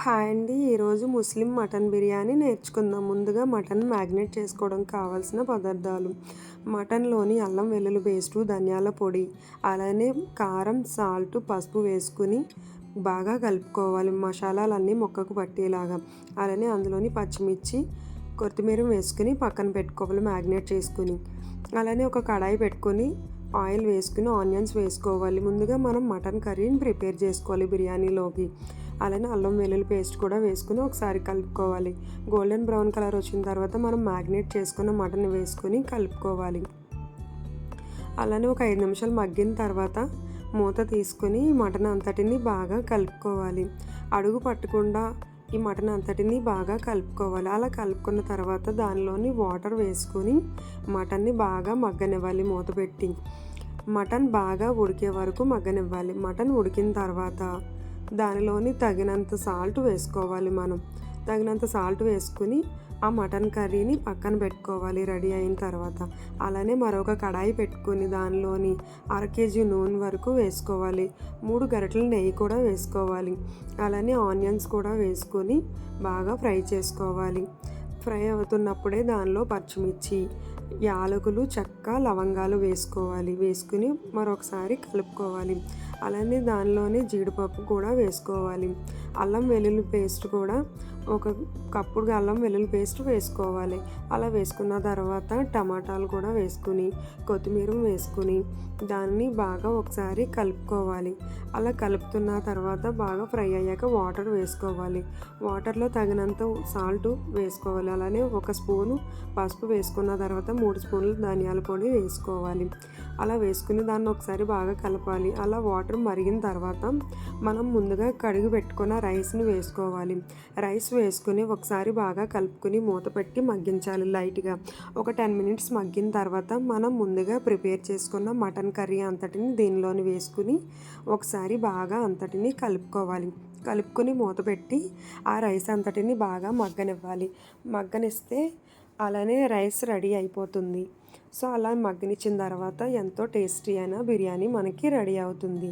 Hi అండి. ఈరోజు ముస్లిం mutton biryani నేర్చుకుందాం. ముందుగా మటన్ మ్యాగ్నేట్ చేసుకోవడం కావాల్సిన పదార్థాలు: మటన్లోని అల్లం వెల్లుల్లి పేస్టు, ధనియాల పొడి, అలానే కారం, సాల్ట్, పసుపు వేసుకుని బాగా కలుపుకోవాలి. మసాలాలన్నీ మొక్కకు పట్టేలాగా. అలానే అందులోని పచ్చిమిర్చి, కొత్తిమీర వేసుకుని పక్కన పెట్టుకోవాలి మ్యాగ్నేట్ చేసుకుని. అలానే ఒక కడాయి పెట్టుకొని ఆయిల్ వేసుకుని ఆనియన్స్ వేసుకోవాలి. ముందుగా మనం మటన్ కర్రీని ప్రిపేర్ చేసుకోవాలి బిర్యానీలోకి. అలానే అల్లం వెల్లుల్లి పేస్ట్ కూడా వేసుకుని ఒకసారి కలుపుకోవాలి. గోల్డెన్ బ్రౌన్ కలర్ వచ్చిన తర్వాత మనం మ్యాగ్నేట్ చేసుకున్న మటన్ వేసుకొని కలుపుకోవాలి. అలానే ఒక 5 నిమిషాలు మగ్గిన తర్వాత మూత తీసుకొని మటన్ అంతటిని బాగా కలుపుకోవాలి. అడుగు పట్టకుండా ఈ మటన్ అంతటిని బాగా కలుపుకోవాలి. అలా కలుపుకున్న తర్వాత దానిలోని వాటర్ వేసుకొని మటన్ని బాగా మగ్గనివ్వాలి. మూత పెట్టి మటన్ బాగా ఉడికే వరకు మగ్గనివ్వాలి. మటన్ ఉడికిన తర్వాత దానిలోని తగినంత సాల్ట్ వేసుకోవాలి. తగినంత సాల్ట్ వేసుకుని ఆ మటన్ కర్రీని పక్కన పెట్టుకోవాలి రెడీ అయిన తర్వాత. అలానే మరొక కడాయి పెట్టుకొని దానిలోని 1/2 కేజీ నూనె వరకు వేసుకోవాలి. 3 గరిటెల నెయ్యి కూడా వేసుకోవాలి. అలానే ఆనియన్స్ కూడా వేసుకొని బాగా ఫ్రై చేసుకోవాలి. ఫ్రై అవుతున్నప్పుడే దానిలో పచ్చిమిర్చి, యాలకులు, చెక్క, లవంగాలు వేసుకుని మరొకసారి కలుపుకోవాలి. అలానే దానిలోనే జీడిపప్పు కూడా వేసుకోవాలి. అల్లం వెల్లుల్లి పేస్ట్ కూడా ఒక కప్పుడు అల్లం వెల్లుల్లి పేస్ట్ వేసుకోవాలి. అలా వేసుకున్న తర్వాత టమాటాలు కూడా వేసుకుని కొత్తిమీర వేసుకుని దాన్ని బాగా ఒకసారి కలుపుకోవాలి. అలా కలుపుతున్న తర్వాత బాగా ఫ్రై అయ్యాక వాటర్ వేసుకోవాలి. వాటర్లో తగినంత సాల్ట్ వేసుకోవాలి. అలానే 1 స్పూను పసుపు వేసుకున్న తర్వాత 3 స్పూన్లు ధనియాల పొడి వేసుకోవాలి. అలా వేసుకుని దాన్ని ఒకసారి బాగా కలపాలి. అలా వాటర్ మరిగిన తర్వాత మనం ముందుగా కడిగి పెట్టుకున్న రైస్ని వేసుకోవాలి. రైస్ వేసుకుని ఒకసారి బాగా కలుపుకొని మూత పెట్టి మగ్గించాలి లైట్గా. ఒక 10 మినిట్స్ మగ్గిన తర్వాత మనం ముందుగా ప్రిపేర్ చేసుకున్న మటన్ కర్రీ అంతటిని దీనిలోని వేసుకుని ఒకసారి బాగా అంతటిని కలుపుకొని మూత పెట్టి ఆ రైస్ అంతటిని బాగా మగ్గనిస్తే అలానే రైస్ రెడీ అయిపోతుంది. సో అలా మగ్గనిచ్చిన తర్వాత ఎంతో టేస్టీ అయిన బిర్యానీ మనకి రెడీ అవుతుంది.